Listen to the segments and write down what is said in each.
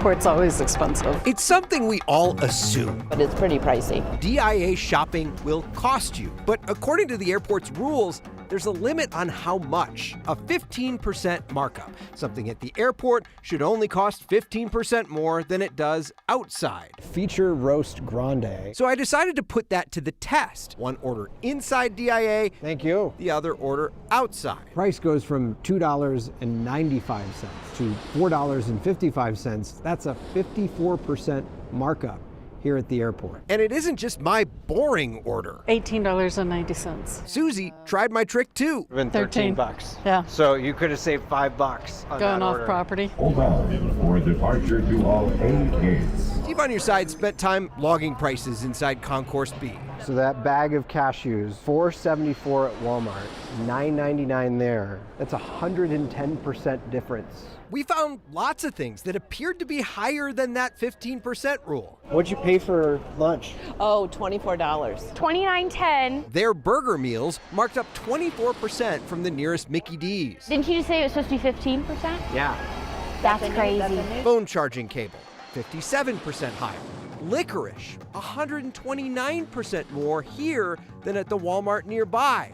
airport's always expensive. It's something we all assume. But it's pretty pricey. DIA shopping will cost you, but according to the airport's rules, there's a limit on how much, a 15% markup. Something at the airport should only cost 15% more than it does outside. Feature roast grande. So I decided to put that to the test. One order inside DIA, Thank you. the other order outside. Price goes from $2.95 to $4.55. That's a 54% markup here at the airport. And it isn't just my boring order. $18.90. Susie tried my trick too. Been 13 $13. Yeah. So you could have saved $5 on Going that off order. property. Hold on for departure to all A gates. Steve on your side spent time logging prices inside Concourse B. So that bag of cashews, $4.74 at Walmart, $9.99 there. That's a 110% difference. We found lots of things that appeared to be higher than that 15% rule. What'd you pay for lunch? Oh, $24. $29.10. Their burger meals marked up 24% from the nearest Mickey D's. Didn't you just say it was supposed to be 15%? Yeah. That's crazy. Phone charging cable, 57% higher. Licorice, 129% more here than at the Walmart nearby.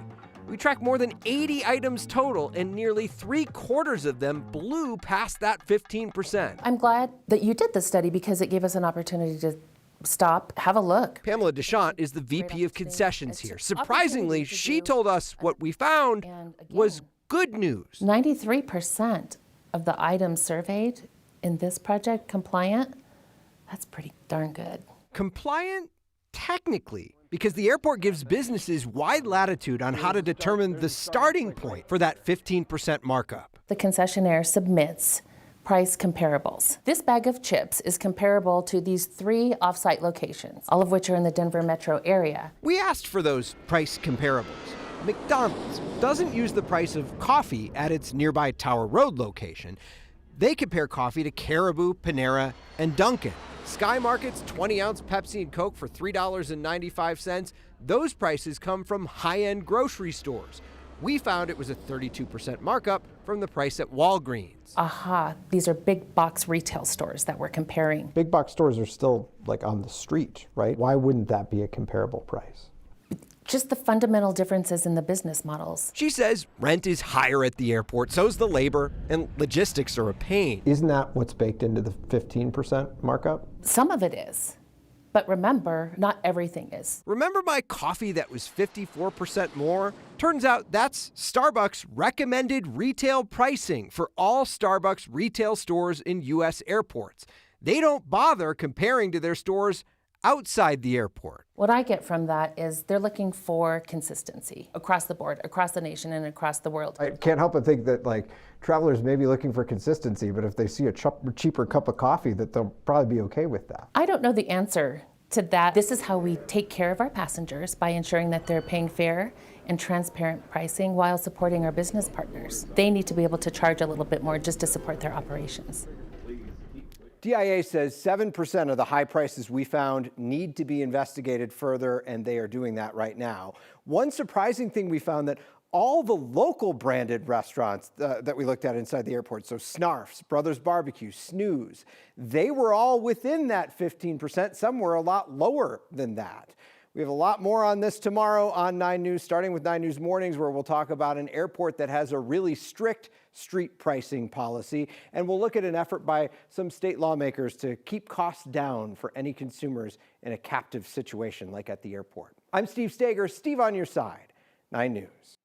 We tracked more than 80 items total, and nearly 3/4 of them blew past that 15%. I'm glad that you did this study because it gave us an opportunity to stop, have a look. Pamela Deschamps is the VP of concessions here. Surprisingly, she told us what we found was good news. 93% of the items surveyed in this project compliant. That's pretty darn good. Compliant? Technically, because the airport gives businesses wide latitude on how to determine the starting point for that 15% markup. The concessionaire submits price comparables. This bag of chips is comparable to these 3 off-site locations, all of which are in the Denver metro area. We asked for those price comparables. McDonald's doesn't use the price of coffee at its nearby Tower Road location. They compare coffee to Caribou, Panera, and Dunkin'. Sky Market's 20-ounce Pepsi and Coke for $3.95. Those prices come from high-end grocery stores. We found it was a 32% markup from the price at Walgreens. Aha, these are big box retail stores that we're comparing. Big box stores are still like on the street, right? Why wouldn't that be a comparable price? Just the fundamental differences in the business models. She says rent is higher at the airport, so's the labor, and logistics are a pain. Isn't that what's baked into the 15% markup? Some of it is, but remember, not everything is. Remember my coffee that was 54% more? Turns out that's Starbucks recommended retail pricing for all Starbucks retail stores in U.S. airports. They don't bother comparing to their stores outside the airport. What I get from that is they're looking for consistency across the board, across the nation and across the world. I can't help but think that like travelers may be looking for consistency, but if they see a cheaper cup of coffee, that they'll probably be okay with that. I don't know the answer to that. This is how we take care of our passengers, by ensuring that they're paying fair and transparent pricing while supporting our business partners. They need to be able to charge a little bit more just to support their operations. DIA says 7% of the high prices we found need to be investigated further, and they are doing that right now. One surprising thing we found that all the local branded restaurants that we looked at inside the airport, so Snarf's, Brothers Barbecue, Snooze, they were all within that 15%. Some were a lot lower than that. We have a lot more on this tomorrow on 9 News, starting with 9 News Mornings, where we'll talk about an airport that has a really strict street pricing policy, and we'll look at an effort by some state lawmakers to keep costs down for any consumers in a captive situation like at the airport. I'm Steve Stager, Steve on your side, 9 News.